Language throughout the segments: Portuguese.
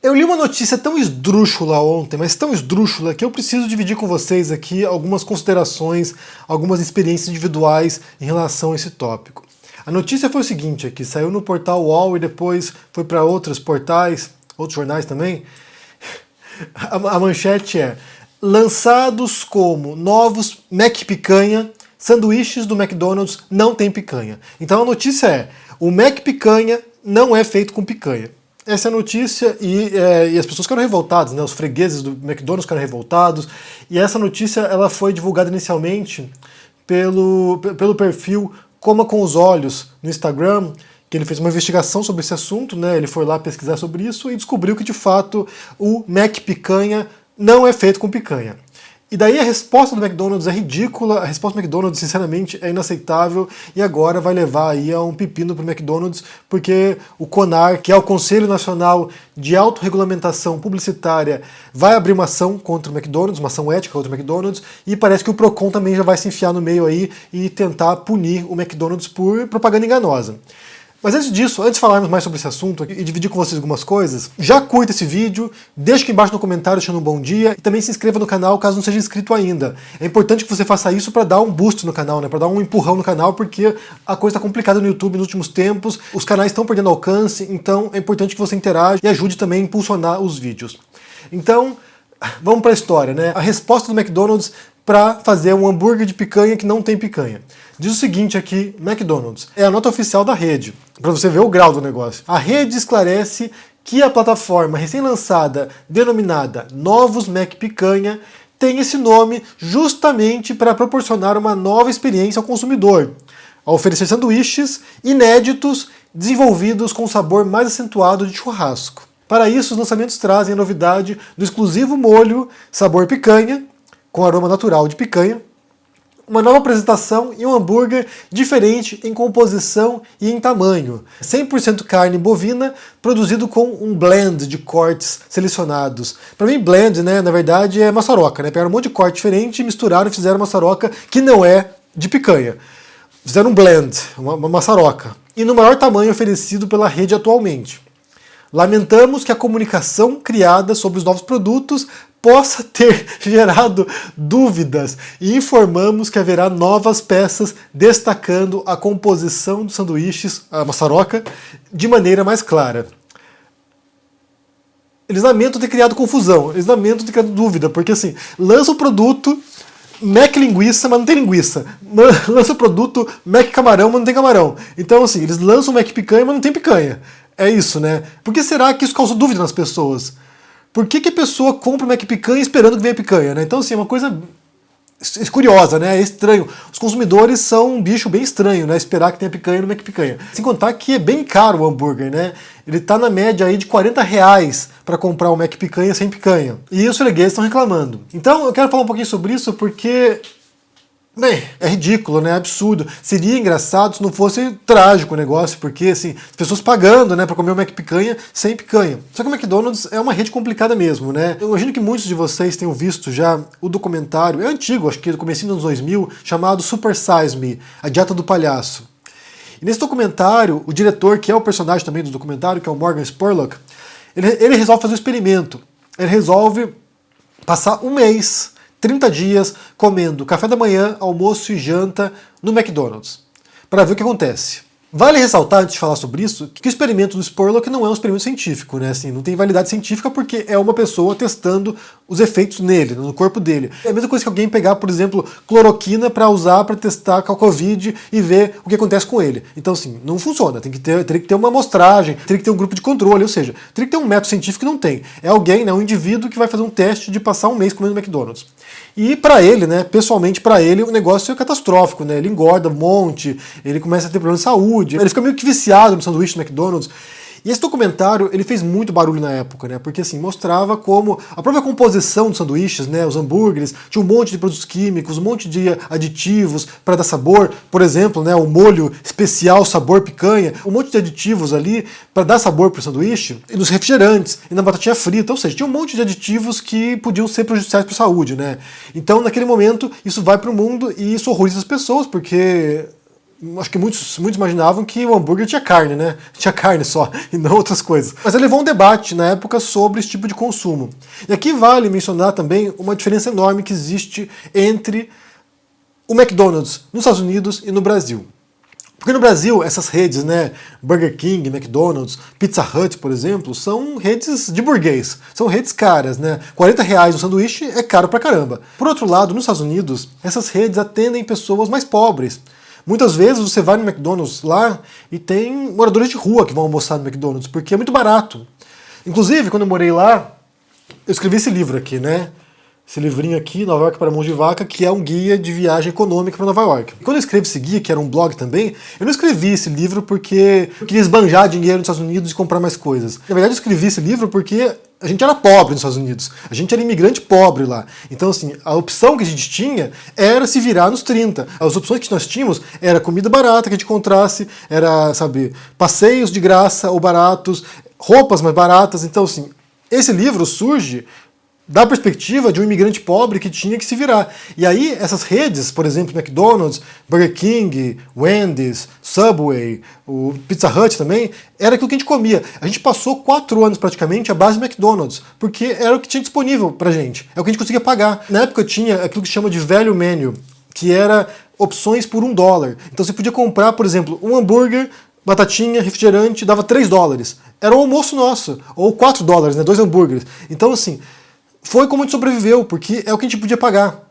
Eu li uma notícia tão esdrúxula ontem, mas tão esdrúxula, que eu preciso dividir com vocês aqui algumas considerações, algumas experiências individuais em relação a esse tópico. A notícia foi o seguinte aqui, saiu no portal UOL e depois foi para outros portais, outros jornais também. A manchete é: lançados como novos Mac Picanha, sanduíches do McDonald's não tem picanha. Então a notícia é: o Mac Picanha não é feito com picanha. Essa é a notícia e as pessoas ficaram revoltadas, né? Os fregueses do McDonald's ficaram revoltados. E essa notícia ela foi divulgada inicialmente pelo perfil Coma com os Olhos no Instagram, que ele fez uma investigação sobre esse assunto, né? Ele foi lá pesquisar sobre isso e descobriu que de fato o Mac Picanha não é feito com picanha. E daí a resposta do McDonald's é ridícula, a resposta do McDonald's, sinceramente, é inaceitável e agora vai levar aí a um pepino para o McDonald's, porque o CONAR, que é o Conselho Nacional de Autorregulamentação Publicitária, vai abrir uma ação contra o McDonald's, uma ação ética contra o McDonald's, e parece que o PROCON também já vai se enfiar no meio aí e tentar punir o McDonald's por propaganda enganosa. Mas antes disso, antes de falarmos mais sobre esse assunto e dividir com vocês algumas coisas, já curta esse vídeo, deixa aqui embaixo no comentário deixando um bom dia e também se inscreva no canal caso não seja inscrito ainda. É importante que você faça isso para dar um boost no canal, né? Para dar um empurrão no canal, porque a coisa está complicada no YouTube nos últimos tempos, os canais estão perdendo alcance, então é importante que você interaja e ajude também a impulsionar os vídeos. Então, vamos para a história, né? A resposta do McDonald's para fazer um hambúrguer de picanha que não tem picanha. Diz o seguinte aqui, McDonald's, é a nota oficial da rede, para você ver o grau do negócio. A rede esclarece que a plataforma recém-lançada, denominada Novos Mac Picanha, tem esse nome justamente para proporcionar uma nova experiência ao consumidor, a oferecer sanduíches inéditos, desenvolvidos com um sabor mais acentuado de churrasco. Para isso, os lançamentos trazem a novidade do exclusivo molho sabor picanha, com aroma natural de picanha, uma nova apresentação e um hambúrguer diferente em composição e em tamanho. 100% carne bovina, produzido com um blend de cortes selecionados. Para mim, blend, né, na verdade, é maçaroca, né? Pegaram um monte de corte diferente, misturaram e fizeram maçaroca que não é de picanha. Fizeram um blend, uma maçaroca. E no maior tamanho oferecido pela rede atualmente. Lamentamos que a comunicação criada sobre os novos produtos possa ter gerado dúvidas e informamos que haverá novas peças destacando a composição dos sanduíches, a maçaroca, de maneira mais clara. Eles lamentam ter criado confusão, eles lamentam ter criado dúvida, porque assim, lança o produto Mac linguiça, mas não tem linguiça. Lança o produto Mac camarão, mas não tem camarão. Então assim, eles lançam o Mac picanha, mas não tem picanha. É isso, né? Por que será que isso causou dúvida nas pessoas? Por que a pessoa compra o Mac Picanha esperando que venha picanha, né? Então, assim, é uma coisa curiosa, né? É estranho. Os consumidores são um bicho bem estranho, né? Esperar que tenha picanha no Mac Picanha. Sem contar que é bem caro o hambúrguer, né? Ele tá na média aí de R$40 para comprar o Mac Picanha sem picanha. E os fregueses estão reclamando. Então, eu quero falar um pouquinho sobre isso porque bem, é ridículo, né? É absurdo. Seria engraçado se não fosse trágico o negócio, porque assim, as pessoas pagando, né, para comer o Mac Picanha sem picanha. Só que o McDonald's é uma rede complicada mesmo, né? Eu imagino que muitos de vocês tenham visto já o documentário, é antigo, acho que do comecinho dos anos 2000, chamado Super Size Me, A Dieta do Palhaço. E nesse documentário, o diretor, que é o personagem também do documentário, que é o Morgan Spurlock, ele resolve fazer um experimento. Ele resolve passar um mês 30 dias comendo café da manhã, almoço e janta no McDonald's, para ver o que acontece. Vale ressaltar, antes de falar sobre isso, que o experimento do Spurlock não é um experimento científico, né? Assim, não tem validade científica porque é uma pessoa testando os efeitos nele, no corpo dele. É a mesma coisa que alguém pegar, por exemplo, cloroquina para usar para testar com a Covid e ver o que acontece com ele. Então, assim, não funciona. Teria que ter uma amostragem, teria que ter um grupo de controle, ou seja, teria que ter um método científico que não tem. É alguém, né, um indivíduo que vai fazer um teste de passar um mês comendo McDonald's. E para ele, né, pessoalmente para ele, o negócio é catastrófico, né? Ele engorda um monte, ele começa a ter problemas de saúde, ele fica meio que viciado no sanduíche do McDonald's. E esse documentário, ele fez muito barulho na época, né? Porque assim, mostrava como a própria composição dos sanduíches, né, os hambúrgueres, tinha um monte de produtos químicos, um monte de aditivos para dar sabor, por exemplo, né, o molho especial sabor picanha, um monte de aditivos ali para dar sabor para o sanduíche, e nos refrigerantes, e na batatinha frita, ou seja, tinha um monte de aditivos que podiam ser prejudiciais para a saúde, né? Então, naquele momento, isso vai para o mundo e isso horroriza as pessoas, porque acho que muitos imaginavam que o hambúrguer tinha carne, né? Tinha carne só, e não outras coisas. Mas ele levou um debate na época sobre esse tipo de consumo. E aqui vale mencionar também uma diferença enorme que existe entre o McDonald's nos Estados Unidos e no Brasil. Porque no Brasil, essas redes, né, Burger King, McDonald's, Pizza Hut, por exemplo, são redes de burguês, são redes caras, né? R$40 um sanduíche é caro pra caramba. Por outro lado, nos Estados Unidos, essas redes atendem pessoas mais pobres. Muitas vezes você vai no McDonald's lá e tem moradores de rua que vão almoçar no McDonald's, porque é muito barato. Inclusive, quando eu morei lá, eu escrevi esse livro aqui, né? Esse livrinho aqui, Nova York para Mãos de Vaca, que é um guia de viagem econômica para Nova York. E quando eu escrevi esse guia, que era um blog também, eu não escrevi esse livro porque eu queria esbanjar dinheiro nos Estados Unidos e comprar mais coisas. Na verdade, eu escrevi esse livro porque a gente era pobre nos Estados Unidos. A gente era imigrante pobre lá. Então, assim, a opção que a gente tinha era se virar nos 30. As opções que nós tínhamos era comida barata que a gente encontrasse, era, sabe, passeios de graça ou baratos, roupas mais baratas. Então, assim, esse livro surge da perspectiva de um imigrante pobre que tinha que se virar. E aí, essas redes, por exemplo, McDonald's, Burger King, Wendy's, Subway, o Pizza Hut também, era aquilo que a gente comia. A gente passou 4 anos praticamente à base de McDonald's, porque era o que tinha disponível pra gente, é o que a gente conseguia pagar. Na época tinha aquilo que chama de value menu, que era opções por $1. Então você podia comprar, por exemplo, um hambúrguer, batatinha, refrigerante, dava $3. Era o almoço nosso, ou $4, né, 2 hambúrgueres. Então, assim, foi como a gente sobreviveu, porque é o que a gente podia pagar.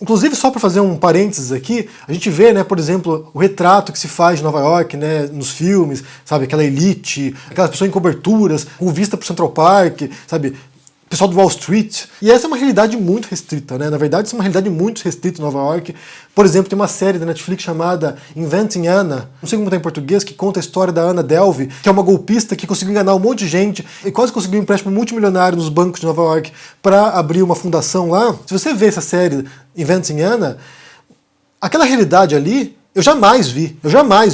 Inclusive, só para fazer um parênteses aqui, a gente vê, né, por exemplo, o retrato que se faz de Nova York, né, nos filmes, sabe, aquela elite, aquelas pessoas em coberturas, com vista pro Central Park, sabe, pessoal do Wall Street. E essa é uma realidade muito restrita, né? Na verdade, isso é uma realidade muito restrita em Nova York. Por exemplo, tem uma série da Netflix chamada Inventing Anna, não sei como está em português, que conta a história da Anna Delvey, que é uma golpista que conseguiu enganar um monte de gente e quase conseguiu um empréstimo multimilionário nos bancos de Nova York para abrir uma fundação lá. Se você vê essa série Inventing Anna, aquela realidade ali, eu jamais vi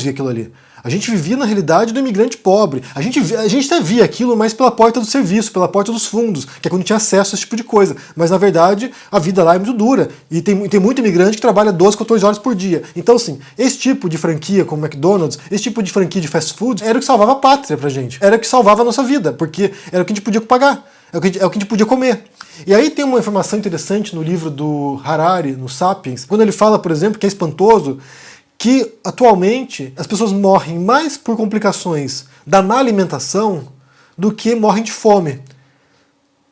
aquilo ali. A gente vivia na realidade do imigrante pobre. A gente até via aquilo mais pela porta do serviço, pela porta dos fundos, que é quando tinha acesso a esse tipo de coisa. Mas, na verdade, a vida lá é muito dura. E tem muito imigrante que trabalha 12, 14 horas por dia. Então, assim, esse tipo de franquia como McDonald's, esse tipo de franquia de fast food, era o que salvava a pátria pra gente. Era o que salvava a nossa vida, porque era o que a gente podia pagar. É o que a gente podia comer. E aí tem uma informação interessante no livro do Harari, no Sapiens, quando ele fala, por exemplo, que é espantoso, que atualmente as pessoas morrem mais por complicações da má alimentação do que morrem de fome.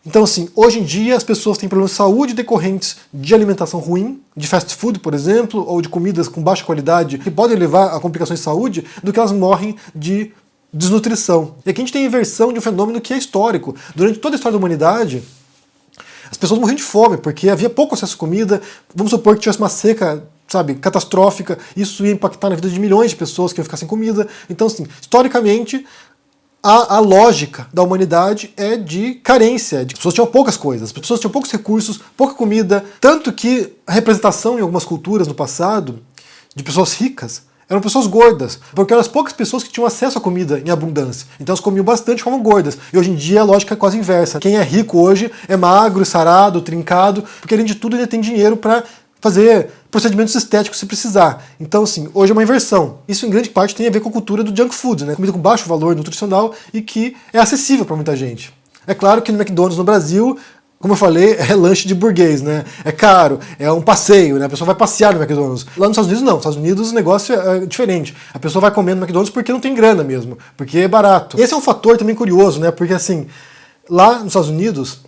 Então, assim, hoje em dia as pessoas têm problemas de saúde decorrentes de alimentação ruim, de fast food, por exemplo, ou de comidas com baixa qualidade que podem levar a complicações de saúde, do que elas morrem de desnutrição. E aqui a gente tem a inversão de um fenômeno que é histórico. Durante toda a história da humanidade, as pessoas morriam de fome, porque havia pouco acesso à comida. Vamos supor que tivesse uma seca, sabe, catastrófica, isso ia impactar na vida de milhões de pessoas que iam ficar sem comida. Então, assim, historicamente, a lógica da humanidade é de carência. As pessoas tinham poucas coisas, as pessoas tinham poucos recursos, pouca comida. Tanto que a representação em algumas culturas no passado de pessoas ricas eram pessoas gordas, porque eram as poucas pessoas que tinham acesso à comida em abundância. Então elas comiam bastante e ficavam gordas. E hoje em dia a lógica é quase inversa. Quem é rico hoje é magro, sarado, trincado, porque além de tudo ele tem dinheiro para fazer procedimentos estéticos se precisar. Então, assim, hoje é uma inversão. Isso, em grande parte, tem a ver com a cultura do junk food, né? Comida com baixo valor nutricional e que é acessível para muita gente. É claro que no McDonald's no Brasil, como eu falei, é lanche de burguês, né? É caro, é um passeio, né? A pessoa vai passear no McDonald's. Lá nos Estados Unidos, não. Nos Estados Unidos o negócio é diferente. A pessoa vai comer no McDonald's porque não tem grana mesmo, porque é barato. Esse é um fator também curioso, né? Porque, assim, lá nos Estados Unidos,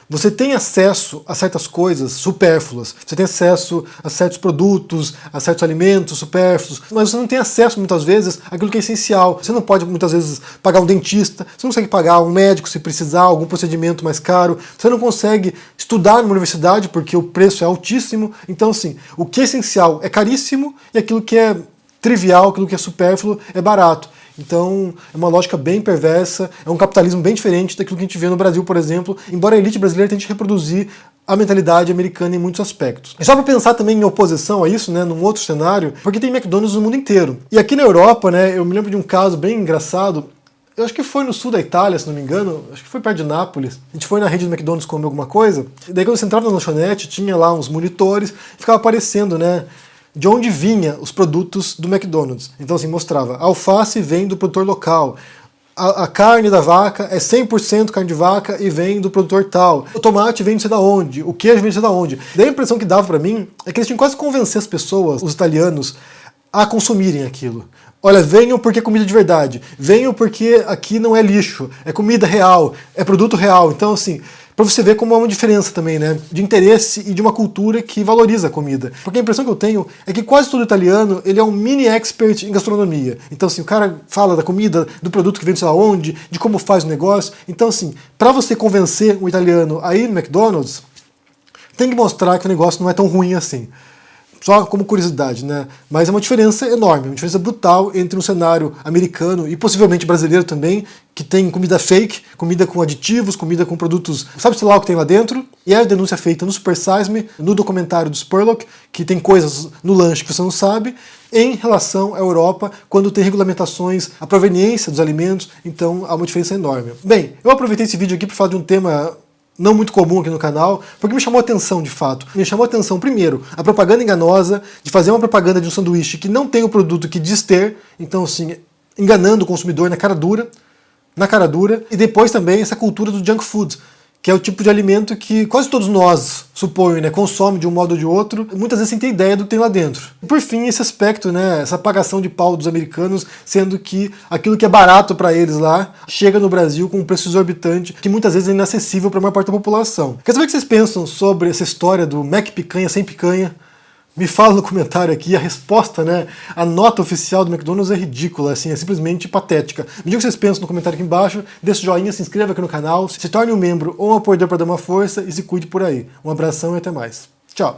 você tem acesso a certas coisas supérfluas, você tem acesso a certos produtos, a certos alimentos supérfluos, mas você não tem acesso, muitas vezes, àquilo que é essencial. Você não pode, muitas vezes, pagar um dentista, você não consegue pagar um médico se precisar, algum procedimento mais caro, você não consegue estudar numa universidade porque o preço é altíssimo. Então, assim, o que é essencial é caríssimo e aquilo que é trivial, aquilo que é supérfluo é barato. Então, é uma lógica bem perversa, é um capitalismo bem diferente daquilo que a gente vê no Brasil, por exemplo, embora a elite brasileira tente reproduzir a mentalidade americana em muitos aspectos. E só para pensar também em oposição a isso, né, num outro cenário, porque tem McDonald's no mundo inteiro. E aqui na Europa, né, eu me lembro de um caso bem engraçado, eu acho que foi no sul da Itália, se não me engano, acho que foi perto de Nápoles. A gente foi na rede do McDonald's comer alguma coisa, e daí quando você entrava na lanchonete, tinha lá uns monitores, ficava aparecendo, né, de onde vinha os produtos do McDonald's. Então assim, mostrava, a alface vem do produtor local, a carne da vaca é 100% carne de vaca e vem do produtor tal. O tomate vem de sei da onde, o queijo vem de sei da onde. Daí a impressão que dava pra mim é que eles tinham quase que convencer as pessoas, os italianos, a consumirem aquilo. Olha, venham porque é comida de verdade. Venham porque aqui não é lixo, é comida real, é produto real. Então assim, pra você ver como há uma diferença também, né, de interesse e de uma cultura que valoriza a comida. Porque a impressão que eu tenho é que quase todo italiano, ele é um mini expert em gastronomia. Então assim, o cara fala da comida, do produto que vem de sei lá onde, de como faz o negócio. Então assim, pra você convencer um italiano a ir no McDonald's, tem que mostrar que o negócio não é tão ruim assim. Só como curiosidade, né? Mas é uma diferença enorme, uma diferença brutal entre um cenário americano e possivelmente brasileiro também, que tem comida fake, comida com aditivos, comida com produtos, sabe-se lá o que tem lá dentro, e é a denúncia feita no Super Size Me, no documentário do Spurlock, que tem coisas no lanche que você não sabe, em relação à Europa, quando tem regulamentações, a proveniência dos alimentos, então há uma diferença enorme. Bem, eu aproveitei esse vídeo aqui para falar de um tema não muito comum aqui no canal, porque me chamou a atenção de fato. Me chamou a atenção, primeiro, a propaganda enganosa, de fazer uma propaganda de um sanduíche que não tem o produto que diz ter, então assim, enganando o consumidor na cara dura, e depois também essa cultura do junk food, que é o tipo de alimento que quase todos nós, suponho, né, consome de um modo ou de outro, muitas vezes sem ter ideia do que tem lá dentro. E por fim, esse aspecto, né, essa apagação de pau dos americanos, sendo que aquilo que é barato para eles lá, chega no Brasil com um preço exorbitante, que muitas vezes é inacessível para a maior parte da população. Quer saber o que vocês pensam sobre essa história do Mac picanha sem picanha? Me fala no comentário aqui, a resposta, né, a nota oficial do McDonald's é ridícula, assim, é simplesmente patética. Me diga o que vocês pensam no comentário aqui embaixo, deixa o joinha, se inscreva aqui no canal, se torne um membro ou um apoiador para dar uma força e se cuide por aí. Um abração e até mais. Tchau!